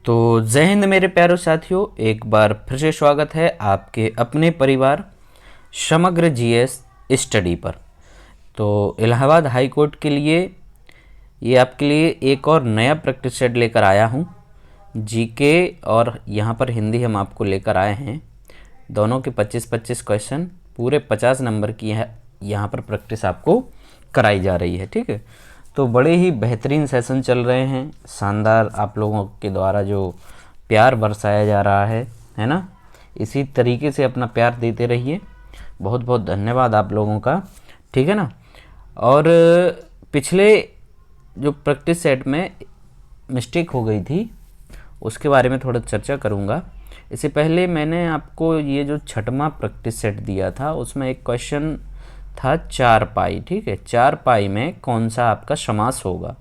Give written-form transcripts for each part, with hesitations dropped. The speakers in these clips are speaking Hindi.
तो जय हिंद मेरे प्यारे साथियों, एक बार फिर से स्वागत है आपके अपने परिवार समग्र जीएस स्टडी पर। तो इलाहाबाद हाई कोर्ट के लिए ये आपके लिए एक और नया प्रैक्टिस सेट लेकर आया हूँ। जीके और यहाँ पर हिंदी हम आपको लेकर आए हैं। दोनों के 25-25 क्वेश्चन, पूरे 50 नंबर की यहाँ पर प्रैक्टिस आपको कराई जा रही है। ठीक है, तो बड़े ही बेहतरीन सेशन चल रहे हैं। शानदार आप लोगों के द्वारा जो प्यार बरसाया जा रहा है ना, इसी तरीके से अपना प्यार देते रहिए। बहुत बहुत धन्यवाद आप लोगों का, ठीक है ना। और पिछले जो प्रैक्टिस सेट में मिस्टेक हो गई थी उसके बारे में थोड़ा चर्चा करूँगा। इससे पहले मैंने आपको ये जो छठवां प्रैक्टिस सेट दिया था उसमें एक क्वेश्चन था 4 पाई। ठीक है, 4 पाई में कौन सा आपका समास होगा,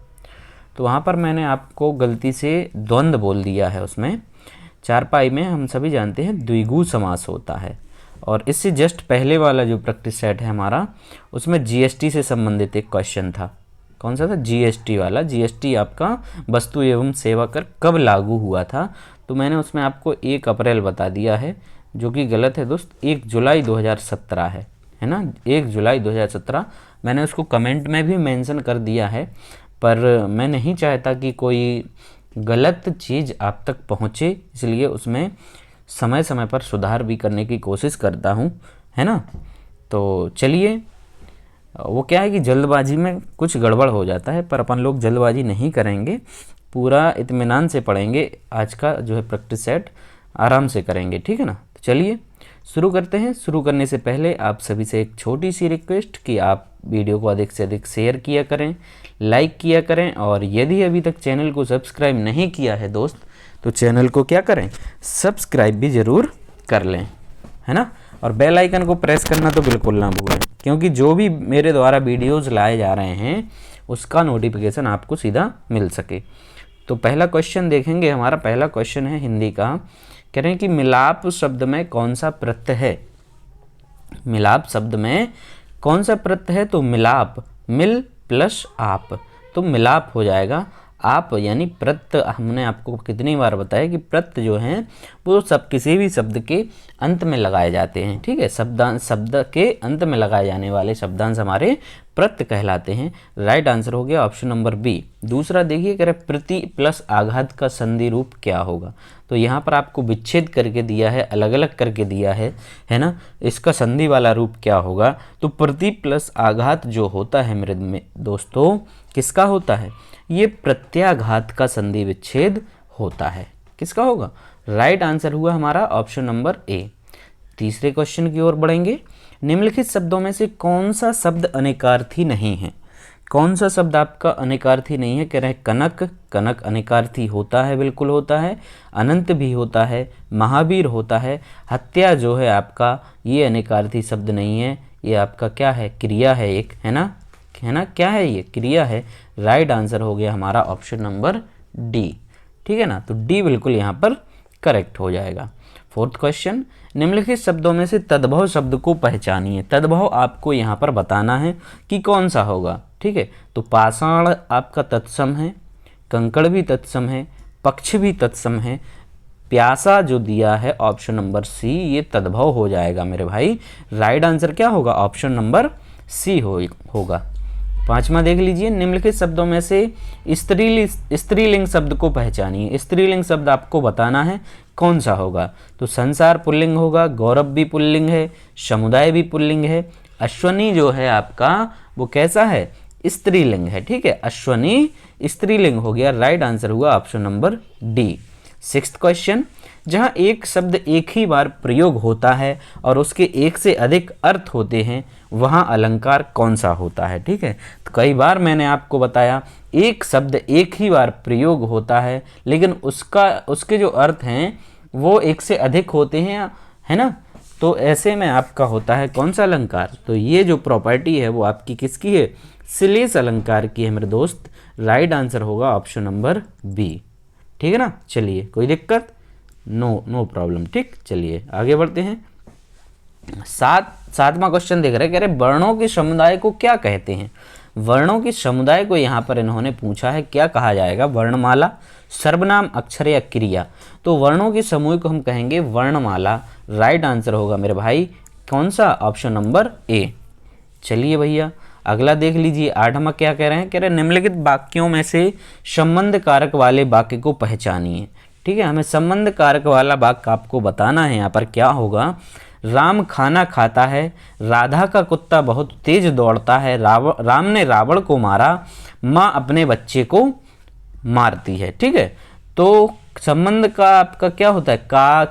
तो वहाँ पर मैंने आपको गलती से द्वंद्व बोल दिया है। उसमें 4 पाई में हम सभी जानते हैं द्विगु समास होता है। और इससे जस्ट पहले वाला जो प्रैक्टिस सेट है हमारा, उसमें जीएसटी से संबंधित एक क्वेश्चन था। कौन सा था? जीएसटी वाला। जीएसटी आपका वस्तु एवं सेवा कर कब लागू हुआ था, तो मैंने उसमें आपको 1 अप्रैल बता दिया है, जो कि गलत है दोस्त। 1 जुलाई 2017 है ना, 1 जुलाई 2017। मैंने उसको कमेंट में भी मेंशन कर दिया है, पर मैं नहीं चाहता कि कोई गलत चीज़ आप तक पहुँचे, इसलिए उसमें समय समय पर सुधार भी करने की कोशिश करता हूँ, है ना। तो चलिए, वो क्या है कि जल्दबाजी में कुछ गड़बड़ हो जाता है, पर अपन लोग जल्दबाजी नहीं करेंगे, पूरा इत्मीनान से पढ़ेंगे। आज का जो है प्रैक्टिस सेट आराम से करेंगे, ठीक है ना। तो चलिए शुरू करते हैं। शुरू करने से पहले आप सभी से एक छोटी सी रिक्वेस्ट कि आप वीडियो को अधिक से अधिक शेयर किया करें, लाइक किया करें, और यदि अभी तक चैनल को सब्सक्राइब नहीं किया है दोस्त, तो चैनल को क्या करें, सब्सक्राइब भी ज़रूर कर लें, है ना। और बेल आइकन को प्रेस करना तो बिल्कुल ना भूलें, क्योंकि जो भी मेरे द्वारा वीडियोस लाए जा रहे हैं उसका नोटिफिकेशन आपको सीधा मिल सके। तो पहला क्वेश्चन देखेंगे। हमारा पहला क्वेश्चन है हिंदी का। कह रहे हैं कि मिलाप शब्द में कौन सा प्रत्यय है। मिलाप शब्द में कौन सा प्रत्यय है, तो मिलाप, मिल प्लस आप, तो मिलाप हो जाएगा। आप यानी प्रत्यय, हमने आपको कितनी बार बताया कि प्रत्यय जो हैं वो सब किसी भी शब्द के अंत में लगाए जाते हैं। ठीक है, शब्द के अंत में लगाए जाने वाले शब्दांश हमारे प्रत्यय कहलाते हैं। राइट आंसर हो गया ऑप्शन नंबर बी। दूसरा देखिए, कह रहे प्रति प्लस आघात का संधि रूप क्या होगा। तो यहाँ पर आपको विच्छेद करके दिया है, अलग अलग करके दिया है ना। इसका संधि वाला रूप क्या होगा, तो प्रति प्लस आघात जो होता है मेरे दोस्तों, किसका होता है, ये प्रत्याघात का संधि विच्छेद होता है। किसका होगा? राइट आंसर हुआ हमारा ऑप्शन नंबर ए। तीसरे क्वेश्चन की ओर बढ़ेंगे। निम्नलिखित शब्दों में से कौन सा शब्द अनेकार्थी नहीं है। कौन सा शब्द आपका अनेकार्थी नहीं है? कह रहे हैं कनक। कनक अनेकार्थी होता है, बिल्कुल होता है। अनंत भी होता है, महावीर होता है। हत्या जो है आपका, ये अनेकार्थी शब्द नहीं है, ये आपका क्या है, क्रिया है एक, है ना क्या है ये, क्रिया है। राइट आंसर हो गया हमारा ऑप्शन नंबर डी, ठीक है ना। तो डी बिल्कुल यहाँ पर करेक्ट हो जाएगा। फोर्थ क्वेश्चन, निम्नलिखित शब्दों में से तद्भव शब्द को पहचानिए। तद्भव आपको यहाँ पर बताना है कि कौन सा होगा, ठीक है। तो पाषाण आपका तत्सम है, कंकड़ भी तत्सम है, पक्ष भी तत्सम है, प्यासा जो दिया है ऑप्शन नंबर सी, ये तद्भव हो जाएगा मेरे भाई। राइट आंसर क्या होगा, ऑप्शन नंबर सी होगा। पांचवा देख लीजिए, निम्नलिखित शब्दों में से स्त्रीलिंग शब्द को पहचानिए। स्त्रीलिंग शब्द आपको बताना है कौन सा होगा। तो संसार पुल्लिंग होगा, गौरव भी पुल्लिंग है, समुदाय भी पुल्लिंग है, अश्वनी जो है आपका वो कैसा है, स्त्रीलिंग है, ठीक है। अश्वनी स्त्रीलिंग हो गया। राइट आंसर हुआ option number D. Sixth question, जहाँ एक शब्द एक ही बार प्रयोग होता है और उसके एक से अधिक अर्थ होते हैं, वहाँ अलंकार कौन सा होता है, ठीक है। तो कई बार मैंने आपको बताया एक शब्द एक ही बार प्रयोग होता है, लेकिन उसके जो अर्थ हैं वो एक से अधिक होते हैं, है ना। तो ऐसे में आपका होता है कौन सा अलंकार, तो ये जो प्रॉपर्टी है वो आपकी किसकी है, श्लेष अलंकार की है मेरे दोस्त। राइट आंसर होगा ऑप्शन नंबर बी, ठीक है ना। चलिए, कोई दिक्कत, नो प्रॉब्लम, ठीक। चलिए आगे बढ़ते हैं। सातवां क्वेश्चन देख रहे हैं, कह रहे वर्णों के समुदाय को क्या कहते हैं। वर्णों के समुदाय को यहाँ पर इन्होंने पूछा है, क्या कहा जाएगा, वर्णमाला, सर्वनाम, अक्षर या क्रिया। तो वर्णों के समूह को हम कहेंगे वर्णमाला। राइट आंसर होगा मेरे भाई कौन सा, ऑप्शन नंबर ए। चलिए भैया अगला देख लीजिए, 8वां क्या कह रहे हैं, कह रहे हैं निम्नलिखित वाक्यों में से संबंध कारक वाले वाक्य को पहचानिए। ठीक है, हमें संबंध कारक वाला वाक्य आपको बताना है। यहाँ पर क्या होगा, राम खाना खाता है, राधा का कुत्ता बहुत तेज दौड़ता है, राम ने रावण को मारा, माँ अपने बच्चे को मारती है। ठीक है, तो संबंध का आपका क्या होता है, का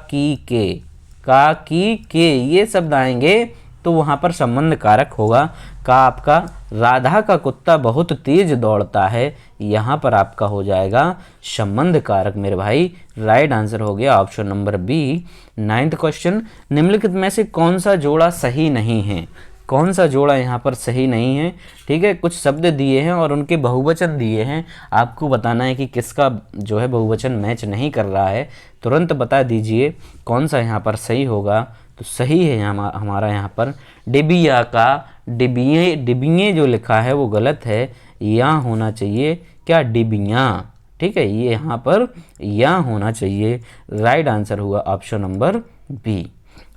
की के ये शब्द आएंगे तो वहाँ पर संबंध कारक होगा। का आपका राधा का कुत्ता बहुत तेज दौड़ता है, यहाँ पर आपका हो जाएगा संबंध कारक मेरे भाई। राइट आंसर हो गया option number B. 9th question, निम्नलिखित में से कौन सा जोड़ा सही नहीं है, कौन सा जोड़ा यहाँ पर सही नहीं है। ठीक है, कुछ शब्द दिए हैं और उनके बहुवचन दिए हैं, आपको बताना है कि किसका जो है बहुवचन मैच नहीं कर रहा है। तुरंत बता दीजिए कौन सा यहाँ पर सही होगा। तो सही है हमारा यहाँ पर डिबिया का, डिबिये जो लिखा है वो गलत है, यहाँ होना चाहिए क्या, डिबियाँ। ठीक है, ये यहाँ पर यहाँ होना चाहिए। राइट आंसर हुआ ऑप्शन नंबर बी।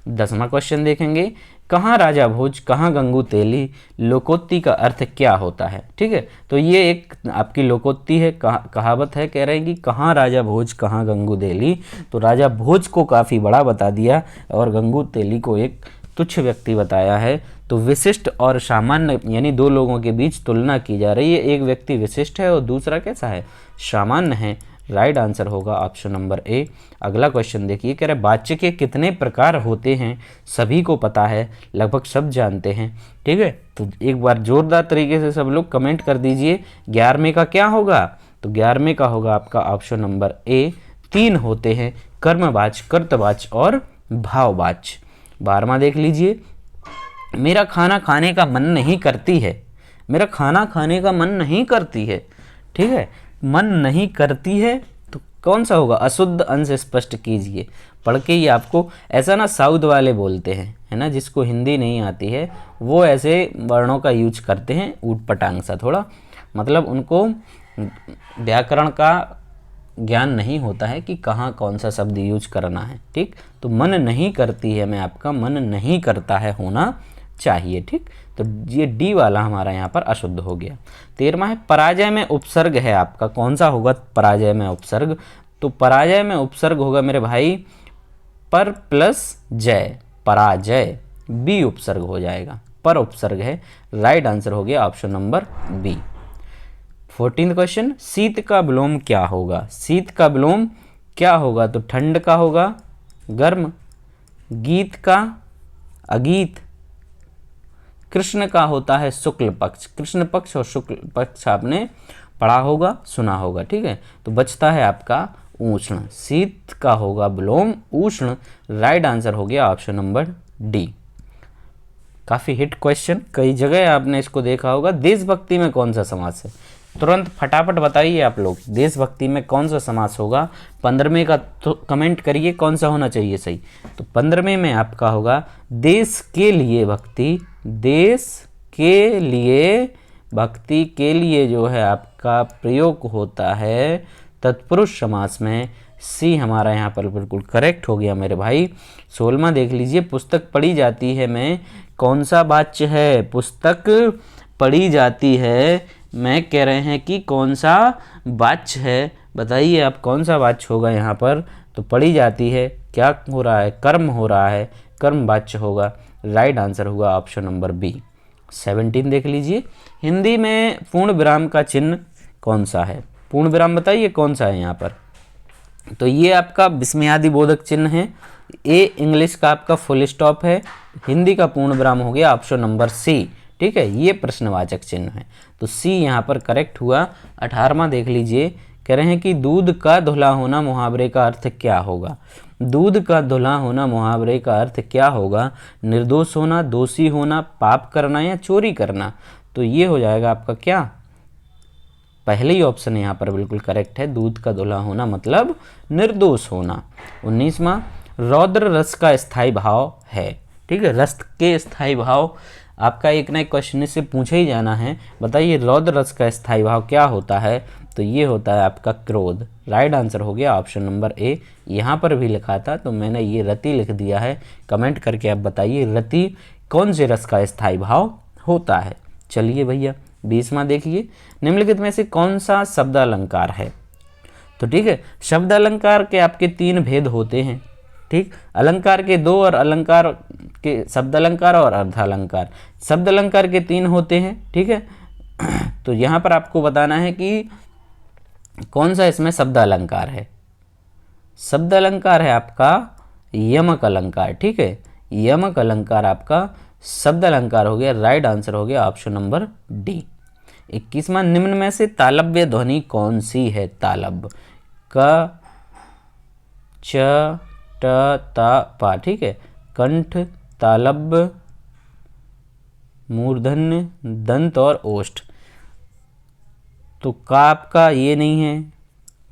10वां क्वेश्चन देखेंगे, कहाँ राजा भोज कहाँ गंगू तेली, लोकोक्ति का अर्थ क्या होता है। ठीक है, तो ये एक आपकी लोकोक्ति है, कहावत है, कह रहे हैं कि कहाँ राजा भोज कहाँ गंगू तेली। तो राजा भोज को काफ़ी बड़ा बता दिया और गंगू तेली को एक तुच्छ व्यक्ति बताया है। तो विशिष्ट और सामान्य यानी दो लोगों के बीच तुलना की जा रही है, एक व्यक्ति विशिष्ट है और दूसरा कैसा है, सामान्य है। राइट आंसर होगा ऑप्शन नंबर ए। अगला क्वेश्चन देखिए, कह रहे वाच्य के कितने प्रकार होते हैं, सभी को पता है, लगभग सब जानते हैं। ठीक है, तो एक बार जोरदार तरीके से सब लोग कमेंट कर दीजिए 11वें का क्या होगा। तो 11वें का होगा आपका ऑप्शन नंबर ए, 3 होते हैं, कर्मवाच्य, कर्तवाच्य और भाववाच्य। 12वां देख लीजिए, मेरा खाना खाने का मन नहीं करती है, मेरा खाना खाने का मन नहीं करती है। ठीक है, मन नहीं करती है तो कौन सा होगा, अशुद्ध अंश स्पष्ट कीजिए। पढ़ के ही आपको, ऐसा ना साउथ वाले बोलते हैं, है ना, जिसको हिंदी नहीं आती है वो ऐसे वर्णों का यूज करते हैं ऊट पटांग सा, थोड़ा मतलब उनको व्याकरण का ज्ञान नहीं होता है कि कहाँ कौन सा शब्द यूज करना है। ठीक, तो मन नहीं करती है में आपका मन नहीं करता है होना चाहिए। ठीक, तो ये डी वाला हमारा यहाँ पर अशुद्ध हो गया। 13वां है, पराजय में उपसर्ग है आपका, कौन सा होगा पराजय में उपसर्ग। तो पराजय में उपसर्ग होगा मेरे भाई पर प्लस जय, पराजय, बी उपसर्ग हो जाएगा, पर उपसर्ग है। राइट आंसर हो गया ऑप्शन नंबर बी। 14वां क्वेश्चन, शीत का विलोम क्या होगा, शीत का विलोम क्या होगा। तो ठंड का होगा गर्म, गीत का अगीत, कृष्ण का होता है शुक्ल पक्ष, कृष्ण पक्ष और शुक्ल पक्ष आपने पढ़ा होगा, सुना होगा। ठीक है, तो बचता है आपका उष्ण, शीत का होगा विलोम उष्ण। राइट आंसर हो गया ऑप्शन नंबर डी। काफ़ी हिट क्वेश्चन, कई जगह आपने इसको देखा होगा। देशभक्ति में कौन सा समास है, तुरंत फटाफट बताइए आप लोग, देशभक्ति में कौन सा समास होगा। 15वें का तो कमेंट करिए कौन सा होना चाहिए सही। तो 15वें में आपका होगा देश के लिए भक्ति, देश के लिए भक्ति के लिए जो है आपका प्रयोग होता है तत्पुरुष समास में। सी हमारा यहाँ पर बिल्कुल करेक्ट हो गया मेरे भाई। 16वां देख लीजिए, पुस्तक पढ़ी जाती है में कौन सा वाच्य है, पुस्तक पढ़ी जाती है मैं कह रहे हैं कि कौन सा वाच्य है, बताइए आप कौन सा वाच्य होगा यहाँ पर। तो पढ़ी जाती है क्या हो रहा है, कर्म हो रहा है, कर्म वाच्य होगा। राइट आंसर हुआ ऑप्शन नंबर बी। 17 देख लीजिए, हिंदी में पूर्ण विराम का चिन्ह कौन सा है, पूर्ण विराम बताइए कौन सा है यहाँ पर। तो ये आपका विस्मयादि बोधक चिन्ह है, ए इंग्लिश का आपका फुल स्टॉप है, हिंदी का पूर्ण विराम हो गया ऑप्शन नंबर सी। ठीक है, ये प्रश्नवाचक चिन्ह है, तो सी यहाँ पर करेक्ट हुआ। 18वां देख लीजिए, कह रहे हैं कि दूध का धुला होना मुहावरे का अर्थ क्या होगा। दूध का धुला होना मुहावरे का अर्थ क्या होगा, निर्दोष होना, दोषी होना, पाप करना या चोरी करना। तो ये हो जाएगा आपका क्या, पहले ही ऑप्शन यहाँ पर बिल्कुल करेक्ट है, दूध का धुला होना मतलब निर्दोष होना। 19वां, रौद्र रस का स्थायी भाव है। ठीक है, रस के स्थायी भाव आपका एक ना एक क्वेश्चन इससे पूछा ही जाना है। बताइए रौद्र रस का स्थायी भाव क्या होता है? तो ये होता है आपका क्रोध। राइट आंसर हो गया ऑप्शन नंबर ए। यहाँ पर भी लिखा था तो मैंने ये रति लिख दिया है। कमेंट करके आप बताइए रति कौन से रस का स्थायी भाव होता है। चलिए भैया 20वां देखिए, निम्नलिखित में से कौन सा शब्द अलंकार है? तो ठीक है, शब्द अलंकार के आपके 3 भेद होते हैं। ठीक, अलंकार के 2 और अलंकार के शब्द अलंकार और अर्धालंकार। शब्द अलंकार के 3 होते हैं। ठीक है, तो यहाँ पर आपको बताना है कि कौन सा इसमें शब्द अलंकार है। शब्द अलंकार है आपका यमक अलंकार। ठीक है, यमक अलंकार आपका शब्द अलंकार हो गया। राइट आंसर हो गया ऑप्शन नंबर डी। 21वां, निम्न में से तालव्य ध्वनि कौन सी है? तालब क च ट ता पा। ठीक है, कंठ, तालब, मूर्धन्य, दंत और ओष्ठ। तो का आपका ये नहीं है,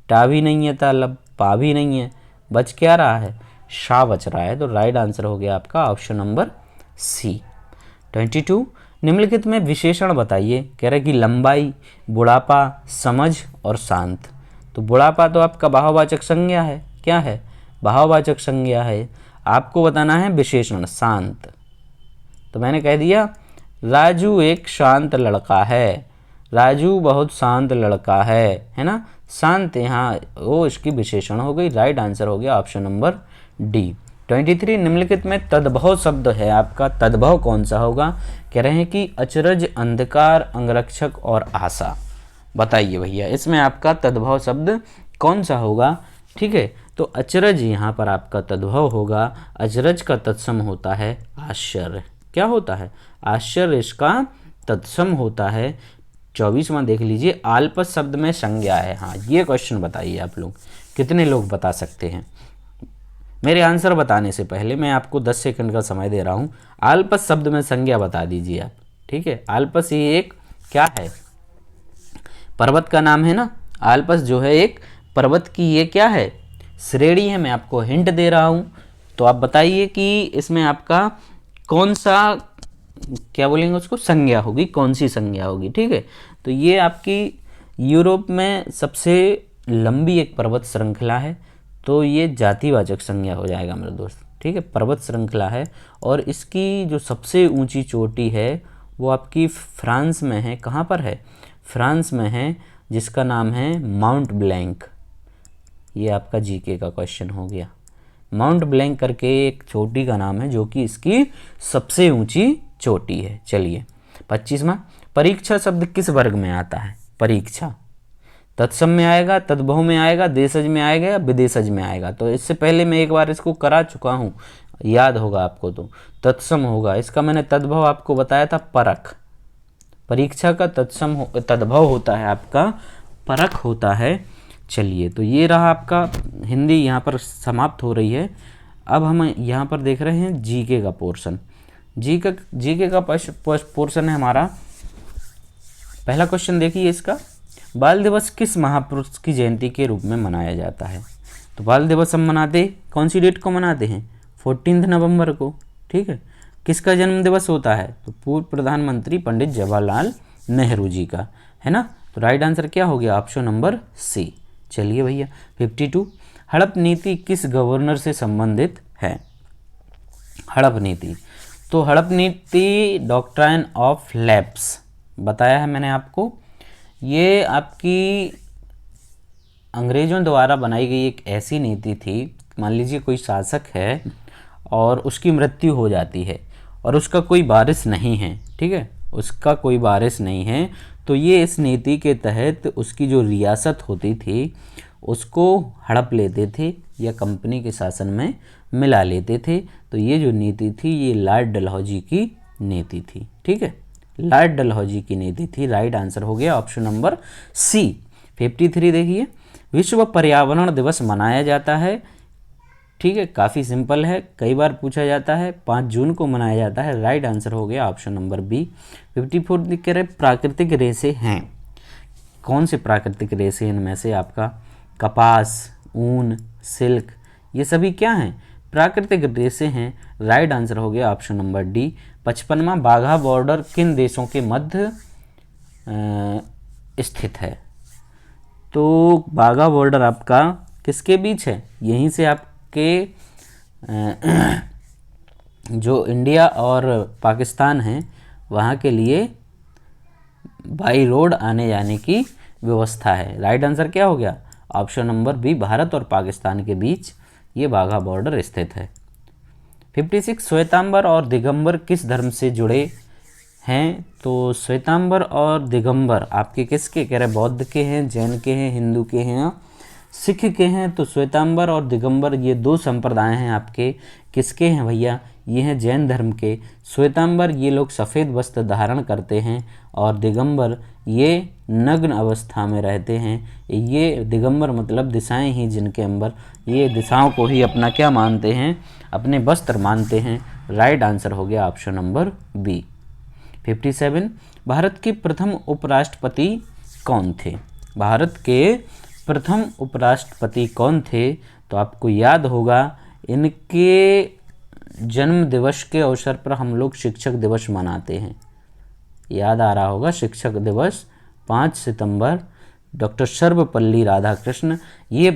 टा भी नहीं है, तालब, पा भी नहीं है, बच क्या रहा है? शा बच रहा है। तो राइट आंसर हो गया आपका ऑप्शन नंबर सी। 22, निम्नलिखित में विशेषण बताइए। कह रहे कि लंबाई, बुढ़ापा, समझ और शांत। तो बुढ़ापा तो आपका भाववाचक संज्ञा है। क्या है? भाववाचक संज्ञा है। आपको बताना है विशेषण शांत। तो मैंने कह दिया राजू एक शांत लड़का है। राजू बहुत शांत लड़का है ना। शांत यहाँ वो इसकी विशेषण हो गई। राइट आंसर हो गया ऑप्शन नंबर डी। 23, निम्नलिखित में तद्भव शब्द है आपका। तद्भव कौन सा होगा? कह रहे हैं कि अचरज, अंधकार, अंगरक्षक और आशा। बताइए भैया इसमें आपका तद्भव शब्द कौन सा होगा? ठीक है, तो अचरज यहाँ पर आपका तद्भव होगा। अचरज का तत्सम होता है आश्चर्य। क्या होता है? आश्चर्य इसका तत्सम होता है। 24वां देख लीजिए, आलपस शब्द में संज्ञा है। हाँ, ये क्वेश्चन बताइए आप लोग, कितने लोग बता सकते हैं? मेरे आंसर बताने से पहले मैं आपको 10 सेकंड का समय दे रहा हूँ। आलपस शब्द में संज्ञा बता दीजिए आप। ठीक है, आलपस ये एक क्या है? पर्वत का नाम है ना। आलपस जो है एक पर्वत की ये क्या है? श्रेणी है। मैं आपको हिंट दे रहा हूँ, तो आप बताइए कि इसमें आपका कौन सा क्या बोलेंगे उसको संज्ञा होगी, कौन सी संज्ञा होगी। ठीक है, तो ये आपकी यूरोप में सबसे लंबी एक पर्वत श्रृंखला है, तो ये जातिवाचक संज्ञा हो जाएगा मेरे दोस्त। ठीक है, पर्वत श्रृंखला है और इसकी जो सबसे ऊंची चोटी है वो आपकी फ्रांस में है। कहाँ पर है? फ्रांस में है, जिसका नाम है माउंट ब्लैंक। ये आपका जीके का क्वेश्चन हो गया। माउंट ब्लैंक करके एक चोटी का नाम है जो कि इसकी सबसे ऊंची चोटी है। चलिए 25वां, परीक्षा शब्द किस वर्ग में आता है? परीक्षा तत्सम में आएगा, तद्भव में आएगा, देशज में आएगा या विदेशज में आएगा? तो इससे पहले मैं एक बार इसको करा चुका हूँ, याद होगा आपको। तो तत्सम होगा। इसका मैंने तद्भव आपको बताया था परख। परीक्षा का तद्भव होता है आपका परख होता है। चलिए, तो ये रहा आपका हिंदी यहाँ पर समाप्त हो रही है। अब हम यहाँ पर देख रहे हैं जीके का पोर्शन। जीके का पोर्शन है हमारा। पहला क्वेश्चन देखिए इसका, बाल दिवस किस महापुरुष की जयंती के रूप में मनाया जाता है? तो बाल दिवस हम मनाते कौन सी डेट को मनाते हैं? 14 नवंबर को। ठीक है, किसका जन्म दिवस होता है? तो पूर्व प्रधानमंत्री पंडित जवाहरलाल नेहरू जी का, है ना। तो राइट आंसर क्या हो गया? Option number C. चलिए भैया 52, हड़प नीति किस गवर्नर से संबंधित है? हड़प नीति, तो हड़प नीति डॉक्ट्राइन ऑफ लैप्स बताया है मैंने आपको। ये आपकी अंग्रेज़ों द्वारा बनाई गई एक ऐसी नीति थी। मान लीजिए कोई शासक है और उसकी मृत्यु हो जाती है और उसका कोई वारिस नहीं है। ठीक है, उसका कोई वारिस नहीं है, तो ये इस नीति के तहत उसकी जो रियासत होती थी उसको हड़प लेते थे या कंपनी के शासन में मिला लेते थे। तो ये जो नीति थी ये लॉर्ड डलहौजी की नीति थी। ठीक है, लॉर्ड डलहौजी की नीति थी। राइट आंसर हो गया ऑप्शन नंबर सी। 53 देखिए, विश्व पर्यावरण दिवस मनाया जाता है। ठीक है, काफ़ी सिंपल है, कई बार पूछा जाता है। 5 जून को मनाया जाता है। राइट आंसर हो गया ऑप्शन नंबर बी। 54 लिख के रहे प्राकृतिक रेशे हैं। कौन से प्राकृतिक रेशे? इनमें से आपका कपास, ऊन, सिल्क, ये सभी क्या हैं? प्राकृतिक रेसे हैं, राइट आंसर हो गया ऑप्शन नंबर डी। 55वां बाघा बॉर्डर किन देशों के मध्य स्थित है? तो बाघा बॉर्डर आपका किसके बीच है? यहीं से आपके जो इंडिया और पाकिस्तान है वहाँ के लिए बाई रोड आने जाने की व्यवस्था है। राइट आंसर क्या हो गया? ऑप्शन नंबर बी, भारत और पाकिस्तान के बीच ये बाघा बॉर्डर स्थित है। 56 श्वेतांबर और दिगंबर किस धर्म से जुड़े हैं? तो श्वेतांबर और दिगंबर आपके किसके कह रहे? बौद्ध के हैं, जैन के हैं, हिंदू के हैं, सिख के हैं। तो श्वेतांबर और दिगंबर ये दो संप्रदाय हैं आपके, किसके हैं भैया? ये हैं जैन धर्म के। श्वेतांबर ये लोग सफ़ेद वस्त्र धारण करते हैं और दिगंबर ये नग्न अवस्था में रहते हैं। ये दिगंबर मतलब दिशाएं ही जिनके अंबर, ये दिशाओं को ही अपना क्या मानते हैं? अपने वस्त्र मानते हैं। राइट आंसर हो गया ऑप्शन नंबर बी। 57 भारत के प्रथम उपराष्ट्रपति कौन थे? भारत के प्रथम उपराष्ट्रपति कौन थे? तो आपको याद होगा इनके जन्म दिवस के अवसर पर हम लोग शिक्षक दिवस मनाते हैं। याद आ रहा होगा, शिक्षक दिवस 5 सितंबर। डॉक्टर सर्वपल्ली राधाकृष्ण ये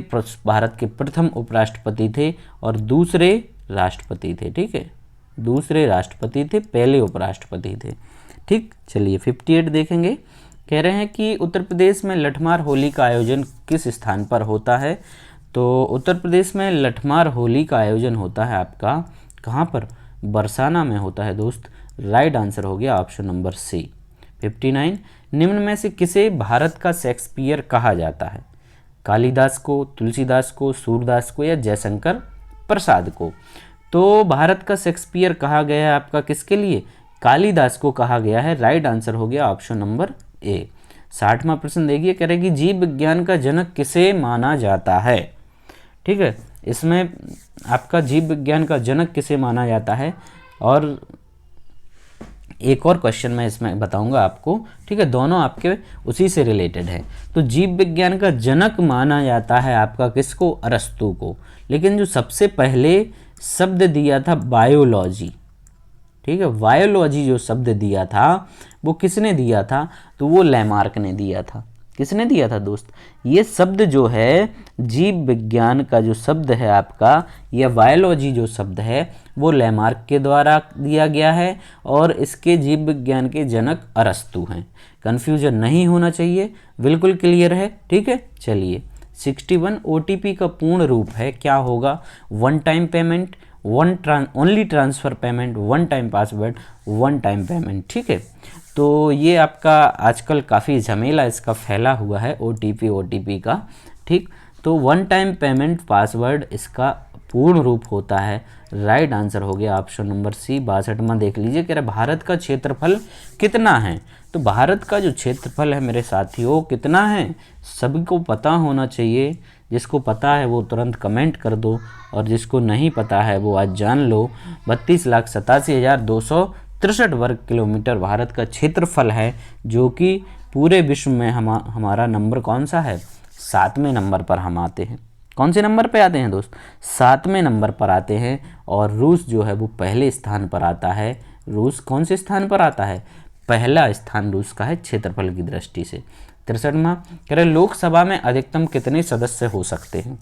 भारत के प्रथम उपराष्ट्रपति थे और दूसरे राष्ट्रपति थे। ठीक है, दूसरे राष्ट्रपति थे, पहले उपराष्ट्रपति थे। ठीक, चलिए 58 देखेंगे। कह रहे हैं कि उत्तर प्रदेश में लठमार होली का आयोजन किस स्थान पर होता है? तो उत्तर प्रदेश में लठमार होली का आयोजन होता है आपका कहाँ पर? बरसाना में होता है दोस्त। राइट आंसर हो गया ऑप्शन नंबर सी। 59 निम्न में से किसे भारत का शेक्सपियर कहा जाता है? कालिदास को, तुलसीदास को, सूरदास को या जयशंकर प्रसाद को? तो भारत का शेक्सपियर कहा गया है आपका किसके लिए? कालिदास को कहा गया है। राइट आंसर हो गया ऑप्शन नंबर ए। 60वां प्रश्न देखिए, कह रहे कि जीव विज्ञान का जनक किसे माना जाता है? ठीक है, इसमें आपका जीव विज्ञान का जनक किसे माना जाता है? और एक और क्वेश्चन मैं इसमें बताऊंगा आपको। ठीक है, दोनों आपके उसी से रिलेटेड है। तो जीव विज्ञान का जनक माना जाता है आपका किसको? अरस्तु को। लेकिन जो सबसे पहले शब्द दिया था बायोलॉजी, ठीक है, बायोलॉजी जो शब्द दिया था वो किसने दिया था? तो वो लैमार्क ने दिया था। किसने दिया था दोस्त? ये शब्द जो है जीव विज्ञान का जो शब्द है आपका, या बायोलॉजी जो शब्द है वो लैमार्क के द्वारा दिया गया है और इसके जीव विज्ञान के जनक अरस्तु हैं। कन्फ्यूजन नहीं होना चाहिए, बिल्कुल क्लियर है। ठीक है, चलिए 61 ओटीपी का पूर्ण रूप है क्या होगा? One time payment, only transfer payment, one time password, one time payment. ठीक है, तो ये आपका आजकल काफ़ी झमेला इसका फैला हुआ है ओटीपी का। ठीक, तो वन टाइम पेमेंट पासवर्ड इसका पूर्ण रूप होता है। राइट आंसर हो गया ऑप्शन नंबर सी। 62वां देख लीजिए, कह रहे भारत का क्षेत्रफल कितना है? तो भारत का जो क्षेत्रफल है मेरे साथियों कितना है? सभी को पता होना चाहिए। जिसको पता है वो तुरंत कमेंट कर दो और जिसको नहीं पता है वो आज जान लो। 32,87,263 वर्ग किलोमीटर भारत का क्षेत्रफल है, जो कि पूरे विश्व में हमारा नंबर कौन सा है? 7वें नंबर पर हम आते हैं। कौन से नंबर पे आते हैं दोस्त? 7वें नंबर पर आते हैं। और रूस जो है वो पहले स्थान पर आता है। रूस कौन से स्थान पर आता है? पहला स्थान रूस का है क्षेत्रफल की दृष्टि से। 63वां कह रहे लोकसभा में अधिकतम कितने सदस्य हो सकते हैं?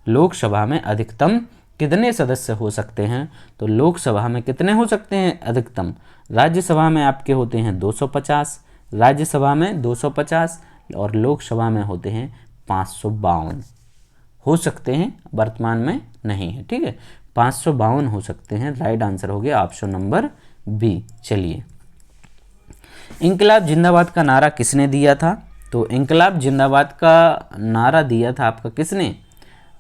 लोकसभा में अधिकतम कितने सदस्य हो सकते हैं? तो लोकसभा में कितने हो सकते हैं अधिकतम? राज्यसभा में आपके होते हैं 250, राज्यसभा में 250 और लोकसभा में होते हैं 552 हो सकते हैं, वर्तमान में नहीं है। ठीक है, 552 हो सकते हैं। राइट आंसर हो गया ऑप्शन नंबर बी। चलिए, इंकलाब जिंदाबाद का नारा किसने दिया था? तो इंकलाब जिंदाबाद का नारा दिया था आपका किसने?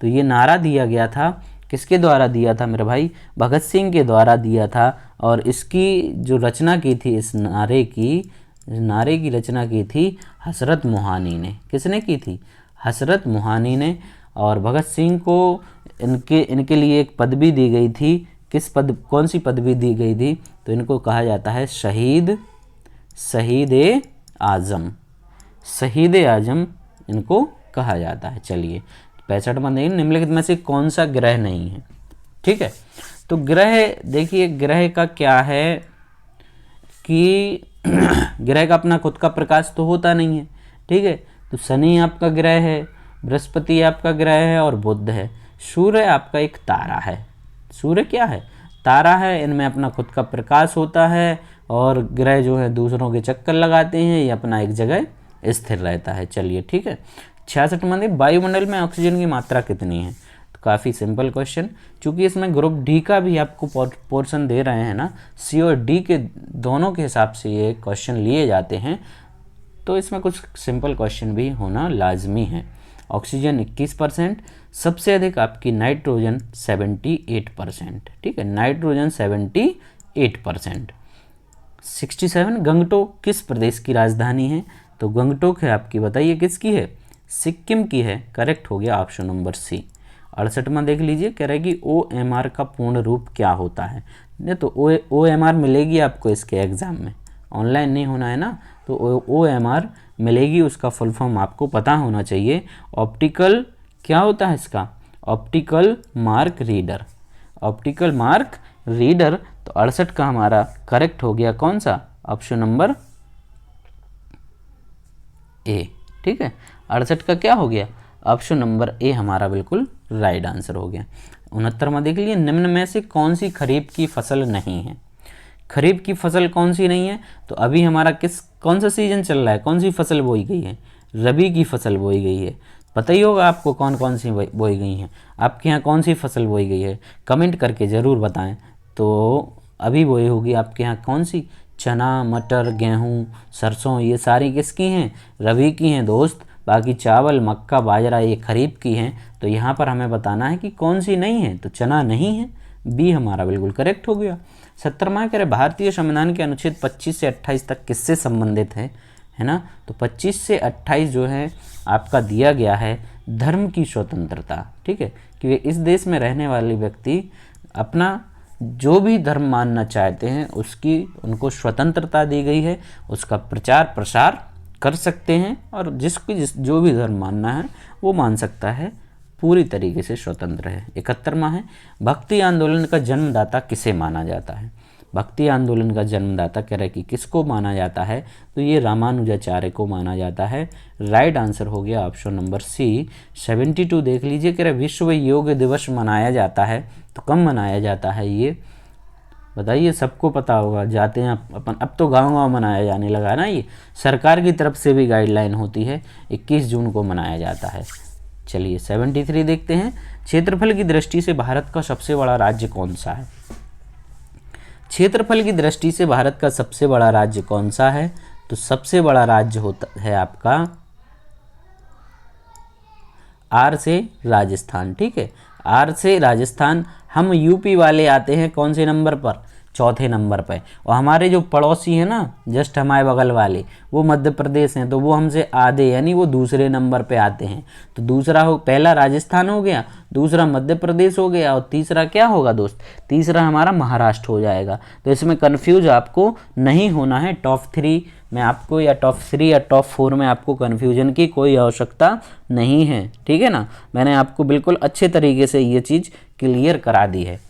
तो ये नारा दिया गया था, किसके द्वारा दिया था मेरे भाई? भगत सिंह के द्वारा दिया था। और इसकी जो रचना की थी, इस नारे की रचना की थी हसरत मोहानी ने। किसने की थी? हसरत मोहानी ने। और भगत सिंह को इनके लिए एक पदवी दी गई थी। कौन सी पदवी दी गई थी? तो इनको कहा जाता है शहीद आज़म। शहीद आज़म इनको कहा जाता है। चलिए 65वां देखिए, निम्नलिखित में से कौन सा ग्रह नहीं है? ठीक है। तो ग्रह, देखिए ग्रह का क्या है कि ग्रह का अपना खुद का प्रकाश तो होता नहीं है, ठीक है। तो शनि आपका ग्रह है, बृहस्पति आपका ग्रह है और बुध है। सूर्य आपका एक तारा है। सूर्य क्या है? तारा है। इनमें अपना खुद का प्रकाश होता है और ग्रह जो है दूसरों के चक्कर लगाते हैं, ये अपना एक जगह स्थिर रहता है। चलिए ठीक है। 66वां है, वायुमंडल में ऑक्सीजन की मात्रा कितनी है? तो काफ़ी सिंपल क्वेश्चन, चूँकि इसमें ग्रुप डी का भी आपको पोर्शन दे रहे हैं ना, सी और डी के दोनों के हिसाब से ये क्वेश्चन लिए जाते हैं, तो इसमें कुछ सिंपल क्वेश्चन भी होना लाजमी है। ऑक्सीजन 21%, सबसे अधिक आपकी नाइट्रोजन 78%, ठीक है, नाइट्रोजन 78%। 67, गंगटोक किस प्रदेश की राजधानी है? तो गंगटोक है आपकी, बताइए किसकी है? सिक्किम की है। करेक्ट हो गया ऑप्शन नंबर सी। 68वां देख लीजिए, कह रहा है कि OMR का पूर्ण रूप क्या होता है? नहीं तो OMR मिलेगी आपको इसके एग्ज़ाम में, ऑनलाइन नहीं होना है ना, तो OMR मिलेगी, उसका फुल फॉर्म आपको पता होना चाहिए। ऑप्टिकल क्या होता है इसका? Optical mark reader, optical mark reader. तो 68 का हमारा करेक्ट हो गया कौन सा? ऑप्शन नंबर ए, ठीक है। 68 का क्या हो गया? ऑप्शन नंबर ए हमारा बिल्कुल राइट आंसर हो गया। 69वां देख लीजिए, निम्न में से कौन सी खरीफ की फसल नहीं है? खरीफ की फसल कौन सी नहीं है? तो अभी हमारा कौन सा सीजन चल रहा है, कौन सी फसल बोई गई है? रबी की फसल बोई गई है। पता ही होगा आपको कौन कौन सी बोई गई हैं। आपके यहाँ कौन सी फसल बोई गई है? कमेंट करके ज़रूर बताएं। तो अभी बोई होगी आपके यहाँ कौन सी? चना, मटर, गेहूँ, सरसों, ये सारी किसकी हैं? रबी की हैं दोस्त। बाकी चावल, मक्का, बाजरा ये खरीफ की हैं। तो यहाँ पर हमें बताना है कि कौन सी नहीं है। तो चना नहीं है, बी हमारा बिल्कुल करेक्ट हो गया। 70वां कह रहे भारतीय संविधान के अनुच्छेद 25 से 28 तक किससे संबंधित है ना? तो 25 से 28 जो है आपका दिया गया है धर्म की स्वतंत्रता, ठीक है, कि वे इस देश में रहने वाले व्यक्ति अपना जो भी धर्म मानना चाहते हैं उसकी उनको स्वतंत्रता दी गई है, उसका प्रचार प्रसार कर सकते हैं और जो भी धर्म मानना है वो मान सकता है, पूरी तरीके से स्वतंत्र है। 71वां है, भक्ति आंदोलन का जन्मदाता किसे माना जाता है? भक्ति आंदोलन का जन्मदाता कह रहे कि किसको माना जाता है? तो ये रामानुजाचार्य को माना जाता है। राइट आंसर हो गया ऑप्शन नंबर सी। 72 देख लीजिए, कह रहे विश्व योग दिवस मनाया जाता है, तो कब मनाया जाता है ये बताइए? सबको पता होगा, जाते हैं अपन, अब तो गाँव मनाया जाने लगा ना, ये सरकार की तरफ से भी गाइडलाइन होती है, 21 जून को मनाया जाता है। चलिए 73 देखते हैं, क्षेत्रफल की दृष्टि से भारत का सबसे बड़ा राज्य कौन सा है? क्षेत्रफल की दृष्टि से भारत का सबसे बड़ा राज्य कौन सा है? तो सबसे बड़ा राज्य होता है आपका आर से राजस्थान, ठीक है, आर से राजस्थान। हम यूपी वाले आते हैं कौन से नंबर पर? चौथे नंबर पर। और हमारे जो पड़ोसी हैं ना, जस्ट हमारे बगल वाले, वो मध्य प्रदेश हैं, तो वो हमसे आधे यानी वो दूसरे नंबर पे आते हैं। तो दूसरा हो, पहला राजस्थान हो गया, दूसरा मध्य प्रदेश हो गया और तीसरा क्या होगा दोस्त? तीसरा हमारा महाराष्ट्र हो जाएगा। तो इसमें कन्फ्यूज आपको नहीं होना है। टॉप 3 में आपको या टॉप 3 या टॉप 4 में आपको कन्फ्यूजन की कोई आवश्यकता नहीं है, ठीक है ना। मैंने आपको बिल्कुल अच्छे तरीके से ये चीज़ क्लियर करा दी है।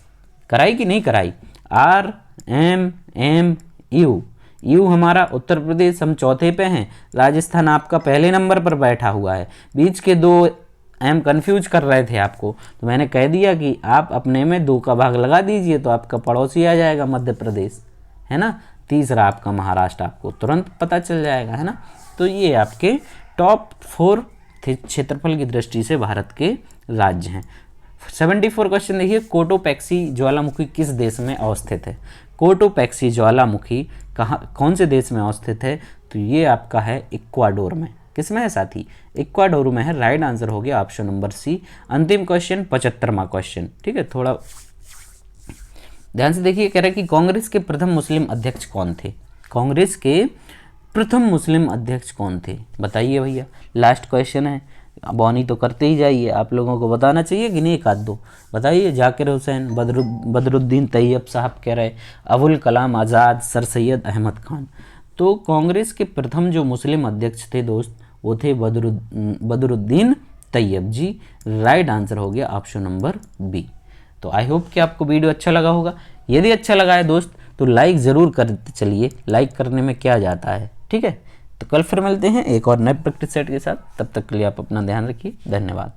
कराई कि नहीं कराई? R M M U, U हमारा उत्तर प्रदेश, हम चौथे पे हैं, राजस्थान आपका पहले नंबर पर बैठा हुआ है। बीच के 2 एम कन्फ्यूज कर रहे थे आपको, तो मैंने कह दिया कि आप अपने में 2 का भाग लगा दीजिए तो आपका पड़ोसी आ जाएगा मध्य प्रदेश, है ना। तीसरा आपका महाराष्ट्र, आपको तुरंत पता चल जाएगा, है ना। तो ये आपके टॉप 4 क्षेत्रफल की दृष्टि से भारत के राज्य हैं। 74 क्वेश्चन देखिए, कोटोपैक्सी ज्वालामुखी किस देश में अवस्थित है? कोटोपैक्सी ज्वालामुखी कौन से देश में अवस्थित है? तो ये आपका है इक्वाडोर में। किस में है साथी? इक्वाडोर में है। राइट आंसर हो गया ऑप्शन नंबर सी। अंतिम क्वेश्चन 75वां क्वेश्चन, ठीक है, थोड़ा ध्यान से देखिए। कह रहा है कि कांग्रेस के प्रथम मुस्लिम अध्यक्ष कौन थे? कांग्रेस के प्रथम मुस्लिम अध्यक्ष कौन थे? बताइए भैया, लास्ट क्वेश्चन है, बौनी तो करते ही जाइए, आप लोगों को बताना चाहिए कि नहीं, एक आध दो बताइए। जाकिर हुसैन, बदरुद्दीन तैयब साहब कह रहे, अबुल कलाम आज़ाद, सर सैयद अहमद खान। तो कांग्रेस के प्रथम जो मुस्लिम अध्यक्ष थे दोस्त, वो थे बदरुद्दीन तैयब जी। राइट आंसर हो गया ऑप्शन नंबर बी। तो आई होप कि आपको वीडियो अच्छा लगा होगा। यदि अच्छा लगा है दोस्त तो लाइक ज़रूर करते चलिए, लाइक करने में क्या जाता है, ठीक है। तो कल फिर मिलते हैं एक और नए प्रैक्टिस सेट के साथ, तब तक के लिए आप अपना ध्यान रखिए। धन्यवाद।